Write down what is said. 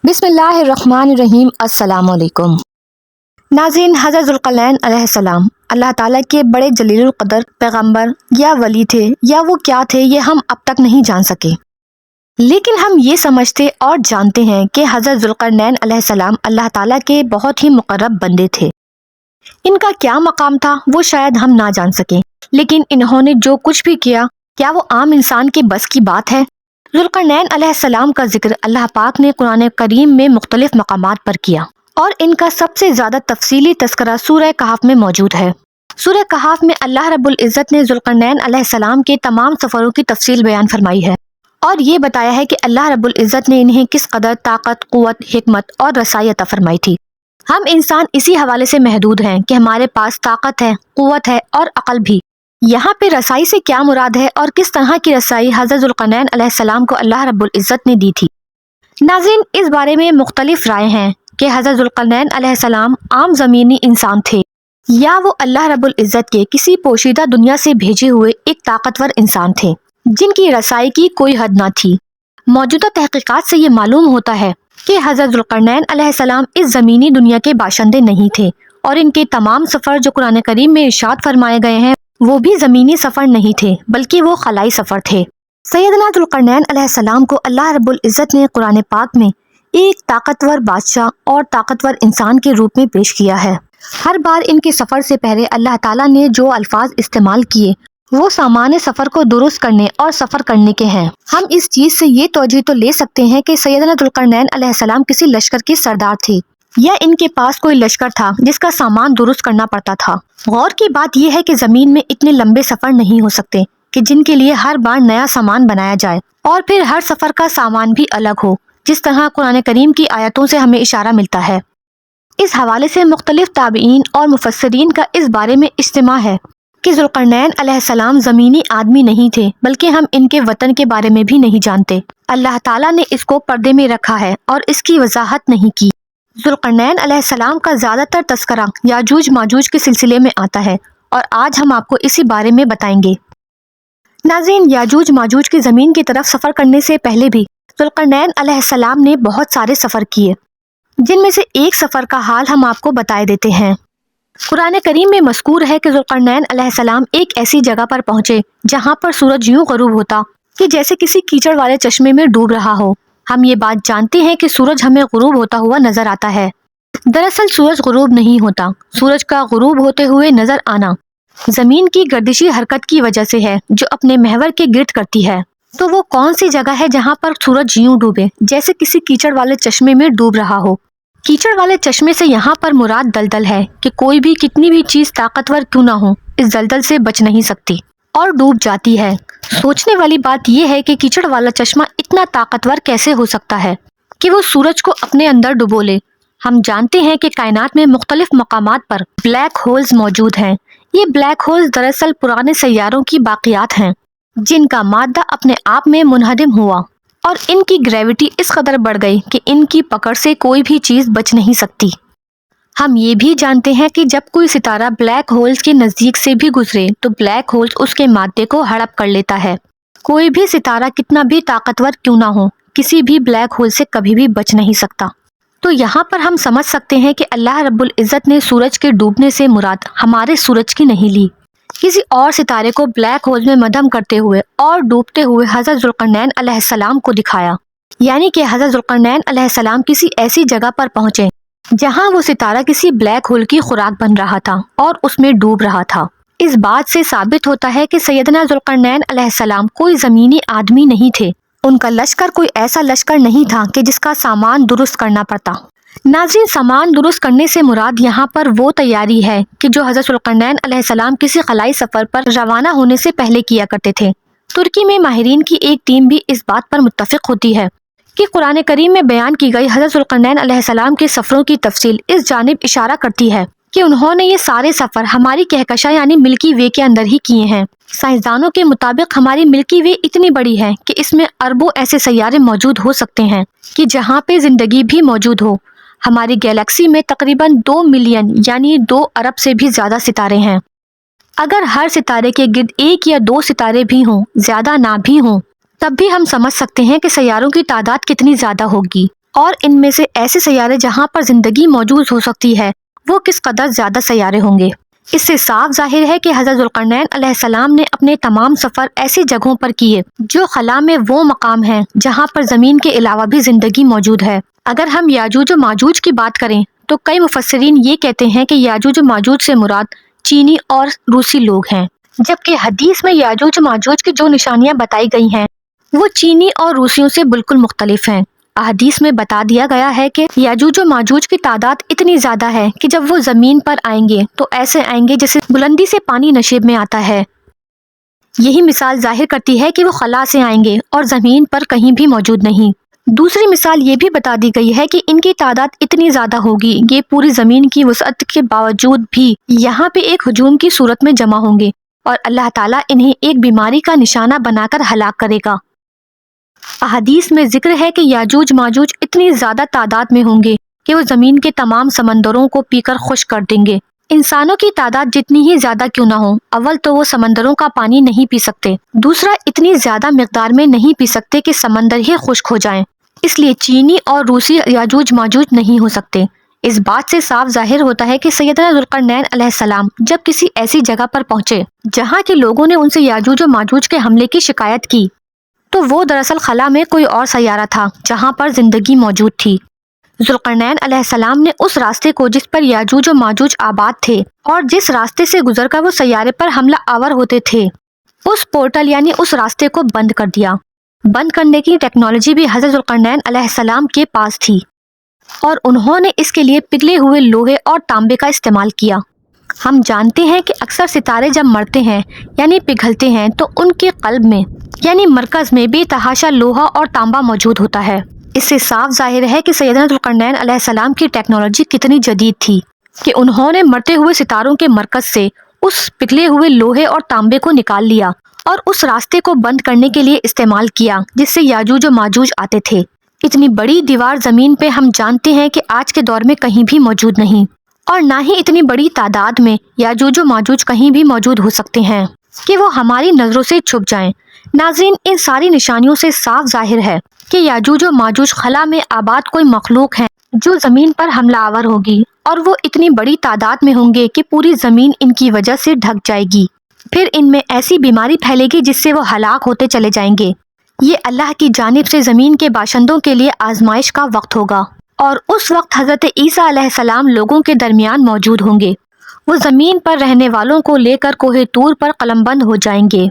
बिस्मिल्लाहिर्रहमानिर्रहीम। अस्सलाम वालेकुम नाज़रीन, हज़रत ज़ुल्क़रनैन अलैहिस्सलाम अल्लाह ताला के बड़े जलीलुल क़दर पैगंबर या वली थे, या वो क्या थे ये हम अब तक नहीं जान सके। लेकिन हम ये समझते और जानते हैं कि हज़रत ज़ुल्क़रनैन अलैहिस्सलाम अल्लाह ताला के बहुत ही मुक़र्रब बंदे थे। इनका क्या मकाम था वो शायद हम ना जान सके, लेकिन इन्होंने जो कुछ भी किया, क्या वो आम इंसान के बस की बात है? ज़ुल्क़रनैन अलैहिस्सलाम का जिक्र अल्लाह पाक ने कुरान करीम में मुख्तलिफ मकामात पर किया, और इनका सबसे ज्यादा तफसीली तस्करा सूरह कहफ में मौजूद है। सूरह कहफ में अल्लाह रब्बुल इज़्ज़त ने ज़ुल्क़रनैन अलैहिस्सलाम के तमाम सफ़रों की तफसील बयान फरमाई है, और ये बताया है कि अल्लाह रब्बुल इज़्ज़त ने इन्हें किस कदर ताकत, क़ुव्वत, हिकमत और रसाई अता फरमाई थी। हम इंसान इसी हवाले से महदूद हैं कि हमारे पास ताकत है, क़ुव्वत है और अक़ल भी। यहाँ पे रसाई से क्या मुराद है और किस तरह की रसाई हज़रत ज़ुल्क़रनैन अलैहिस्सलाम को अल्लाह रब्बुल इज़्ज़त ने दी थी? नाज़रीन, इस बारे में मुख्तलिफ राय हैं कि हज़रत ज़ुल्क़रनैन अलैहिस्सलाम आम ज़मीनी इंसान थे, या वो अल्लाह रब्बुल इज़्ज़त के किसी पोशीदा दुनिया से भेजे हुए एक ताकतवर इंसान थे जिनकी रसाई की कोई हद ना थी। मौजूदा तहक़ीक़ात से ये मालूम होता है कि हज़रत ज़ुल्क़रनैन अलैहिस्सलाम इस ज़मीनी दुनिया के बाशिंदे नहीं थे, और इनके तमाम सफ़र जो कुरान करीम में इरशाद फरमाए गए हैं वो भी ज़मीनी सफ़र नहीं थे, बल्कि वो खलाई सफ़र थे। सैयदना ज़ुल्क़रनैन अलैहिस्सलाम को अल्लाह रब्बुल इज़्ज़त ने कुरान पाक में एक ताकतवर बादशाह और ताकतवर इंसान के रूप में पेश किया है। हर बार इनके सफ़र से पहले अल्लाह ताला ने जो अल्फाज इस्तेमाल किए वो सामान्य सफ़र को दुरुस्त करने और सफ़र करने के हैं। हम इस चीज़ से ये तौजीह तो ले सकते हैं कि सैयदना ज़ुल्क़रनैन अलैहिस्सलाम किसी लश्कर के सरदार थे, या इनके पास कोई लश्कर था जिसका सामान दुरुस्त करना पड़ता था। गौर की बात यह है कि ज़मीन में इतने लंबे सफ़र नहीं हो सकते कि जिनके लिए हर बार नया सामान बनाया जाए, और फिर हर सफ़र का सामान भी अलग हो, जिस तरह कुरान करीम की आयतों से हमें इशारा मिलता है। इस हवाले से मुख्तलिफ ताबईन और मुफस्सिरीन का इस बारे में इज्तिमा है कि ज़ुल्क़रनैन अलैहिस्सलाम ज़मीनी आदमी नहीं थे, बल्कि हम इनके वतन के बारे में भी नहीं जानते। अल्लाह ताला ने इसको पर्दे में रखा है और इसकी वजाहत नहीं की। ज़ुल्क़रनैन अलैहिस्सलाम का ज़्यादातर तस्करा याजूज माजूज के सिलसिले में आता है, और आज हम आपको इसी बारे में बताएंगे। नाज़रीन, याजूज माजूज की ज़मीन की तरफ सफ़र करने से पहले भी ज़ुल्क़रनैन अलैहिस्सलाम ने बहुत सारे सफ़र किए, जिनमें से एक सफ़र का हाल हम आपको बताए देते हैं। कुरान करीम में मज़कूर है कि ज़ुल्क़रनैन अलैहिस्सलाम एक ऐसी जगह पर पहुँचे जहाँ पर सूरज यूँ ग़ुरूब होता कि जैसे किसी कीचड़ वाले चश्मे में डूब रहा हो। हम ये बात जानते हैं कि सूरज हमें ग़ुरूब होता हुआ नजर आता है। दरअसल सूरज ग़ुरूब नहीं होता, सूरज का ग़ुरूब होते हुए नजर आना जमीन की गर्दिशी हरकत की वजह से है, जो अपने महवर के गिर्द करती है। तो वो कौन सी जगह है जहाँ पर सूरज यूं डूबे जैसे किसी कीचड़ वाले चश्मे में डूब रहा हो? कीचड़ वाले चश्मे से यहाँ पर मुराद दलदल है कि कोई भी कितनी भी चीज ताकतवर क्यों ना हो, इस दलदल से बच नहीं सकती और डूब जाती है। सोचने वाली बात यह है कि कीचड़ वाला चश्मा इतना ताकतवर कैसे हो सकता है कि वो सूरज को अपने अंदर डुबो ले। हम जानते हैं कि कायनात में मुख्तलिफ मकामात पर ब्लैक होल्स मौजूद हैं। ये ब्लैक होल्स दरअसल पुराने सैयारों की बाकियात हैं, जिनका मादा अपने आप में मुनहदिम हुआ, और इनकी ग्रेविटी इस कदर बढ़ गई कि इनकी पकड़ से कोई भी चीज बच नहीं सकती। हम ये भी जानते हैं कि जब कोई सितारा ब्लैक होल्स के नज़दीक से भी गुजरे तो ब्लैक होल्स उसके मादे को हड़प कर लेता है। कोई भी सितारा कितना भी ताकतवर क्यों ना हो, किसी भी ब्लैक होल से कभी भी बच नहीं सकता। तो यहाँ पर हम समझ सकते हैं कि अल्लाह रब्बुल इज़्ज़त ने सूरज के डूबने से मुराद हमारे सूरज की नहीं ली, किसी और सितारे को ब्लैक होल में मद्धम करते हुए और डूबते हुए हज़रत ज़ुल्क़रनैन अलैहिस्सलाम को दिखाया। यानी कि हज़रत ज़ुल्क़रनैन अलैहिस्सलाम किसी ऐसी जगह पर पहुँचे जहां वो सितारा किसी ब्लैक होल की खुराक बन रहा था और उसमें डूब रहा था। इस बात से साबित होता है कि सैयदना ज़ुल्क़रनैन अलैहिस्सलाम कोई ज़मीनी आदमी नहीं थे। उनका लश्कर कोई ऐसा लश्कर नहीं था कि जिसका सामान दुरुस्त करना पड़ता। नाज़रीन, सामान दुरुस्त करने से मुराद यहाँ पर वो तैयारी है कि जो हज़रत ज़ुल्क़रनैन अलैहिस्सलाम किसी खलाई सफ़र पर रवाना होने से पहले किया करते थे। तुर्की में माहिरीन की एक टीम भी इस बात पर मुत्तफ़िक़ होती है कि कुरान करीम में बयान की गई हज़रत ज़ुल्क़रनैन अलैहिस्सलाम के सफ़रों की तफसील इस जानिब इशारा करती है कि उन्होंने ये सारे सफ़र हमारी कहकशा यानी मिल्की वे के अंदर ही किए हैं। साइंसदानों के मुताबिक हमारी मिल्की वे इतनी बड़ी है कि इसमें अरबों ऐसे सैयारे मौजूद हो सकते हैं कि जहाँ पे ज़िंदगी भी मौजूद हो। हमारी गैलेक्सी में तकरीबन 2 मिलियन यानी 2 अरब से भी ज़्यादा सितारे हैं। अगर हर सितारे के गिर्द 1 या 2 सितारे भी हों, ज़्यादा ना भी हों, तब भी हम समझ सकते हैं कि सैयारों की तादाद कितनी ज़्यादा होगी। اور ان میں سے ایسے سیارے جہاں پر زندگی موجود ہو سکتی ہے وہ کس قدر زیادہ سیارے ہوں گے۔ اس سے صاف ظاہر ہے کہ حضرت ذوالقرنین علیہ السلام نے اپنے تمام سفر ایسی جگہوں پر کیے جو خلا میں وہ مقام ہیں جہاں پر زمین کے علاوہ بھی زندگی موجود ہے۔ اگر ہم یاجوج و ماجوج کی بات کریں تو کئی مفسرین یہ کہتے ہیں کہ یاجوج و ماجوج سے مراد چینی اور روسی لوگ ہیں، جبکہ حدیث میں یاجوج و ماجوج کی جو نشانیاں بتائی گئی ہیں وہ چینی اور روسیوں سے بالکل مختلف ہیں۔ احادیث میں بتا دیا گیا ہے کہ یاجوج و ماجوج کی تعداد اتنی زیادہ ہے کہ جب وہ زمین پر آئیں گے تو ایسے آئیں گے جیسے بلندی سے پانی نشیب میں آتا ہے۔ یہی مثال ظاہر کرتی ہے کہ وہ خلا سے آئیں گے اور زمین پر کہیں بھی موجود نہیں۔ دوسری مثال یہ بھی بتا دی گئی ہے کہ ان کی تعداد اتنی زیادہ ہوگی یہ پوری زمین کی وسعت کے باوجود بھی یہاں پہ ایک ہجوم کی صورت میں جمع ہوں گے اور اللہ تعالیٰ انہیں ایک بیماری کا نشانہ بنا کر ہلاک کرے گا۔ احادیث میں ذکر ہے کہ یاجوج ماجوج اتنی زیادہ تعداد میں ہوں گے کہ وہ زمین کے تمام سمندروں کو پی کر خشک کر دیں گے۔ انسانوں کی تعداد جتنی ہی زیادہ کیوں نہ ہو، اول تو وہ سمندروں کا پانی نہیں پی سکتے، دوسرا اتنی زیادہ مقدار میں نہیں پی سکتے کہ سمندر ہی خشک ہو جائیں، اس لیے چینی اور روسی یاجوج ماجوج نہیں ہو سکتے۔ اس بات سے صاف ظاہر ہوتا ہے کہ سیدنا ذوالقرنین علیہ السلام جب کسی ایسی جگہ پر پہنچے جہاں کے لوگوں نے ان سے یاجوج و ماجوج کے حملے کی شکایت کی تو وہ دراصل خلا میں کوئی اور سیارہ تھا جہاں پر زندگی موجود تھی۔ ذوالقرنین علیہ السلام نے اس راستے کو جس پر یاجوج و ماجوج آباد تھے اور جس راستے سے گزر کر وہ سیارے پر حملہ آور ہوتے تھے، اس پورٹل یعنی اس راستے کو بند کر دیا۔ بند کرنے کی ٹیکنالوجی بھی حضرت ذوالقرنین علیہ السلام کے پاس تھی اور انہوں نے اس کے لیے پگھلے ہوئے لوہے اور تانبے کا استعمال کیا۔ ہم جانتے ہیں کہ اکثر ستارے جب مرتے ہیں یعنی پگھلتے ہیں تو ان کے قلب میں یعنی مرکز میں بے تحاشا لوہا اور تانبا موجود ہوتا ہے۔ اس سے صاف ظاہر ہے کہ سیدنا ذوالقرنین علیہ السلام کی ٹیکنالوجی کتنی جدید تھی کہ انہوں نے مرتے ہوئے ستاروں کے مرکز سے اس پگھلے ہوئے لوہے اور تانبے کو نکال لیا اور اس راستے کو بند کرنے کے لیے استعمال کیا جس سے یاجوج و ماجوج آتے تھے۔ اتنی بڑی دیوار زمین پہ ہم جانتے ہیں کہ آج کے دور میں کہیں بھی موجود نہیں، اور نہ ہی اتنی بڑی تعداد میں یاجوج و ماجوج کہیں بھی موجود ہو سکتے ہیں کہ وہ ہماری نظروں سے چھپ جائیں۔ ناظرین، ان ساری نشانیوں سے صاف ظاہر ہے کہ یاجوج و ماجوج خلا میں آباد کوئی مخلوق ہیں جو زمین پر حملہ آور ہوگی، اور وہ اتنی بڑی تعداد میں ہوں گے کہ پوری زمین ان کی وجہ سے ڈھک جائے گی۔ پھر ان میں ایسی بیماری پھیلے گی جس سے وہ ہلاک ہوتے چلے جائیں گے۔ یہ اللہ کی جانب سے زمین کے باشندوں کے لیے آزمائش کا وقت ہوگا، اور اس وقت حضرت عیسیٰ علیہ السلام لوگوں کے درمیان موجود ہوں گے۔ وہ زمین پر رہنے والوں کو لے کر کوہ طور پر قلم بند ہو جائیں گے۔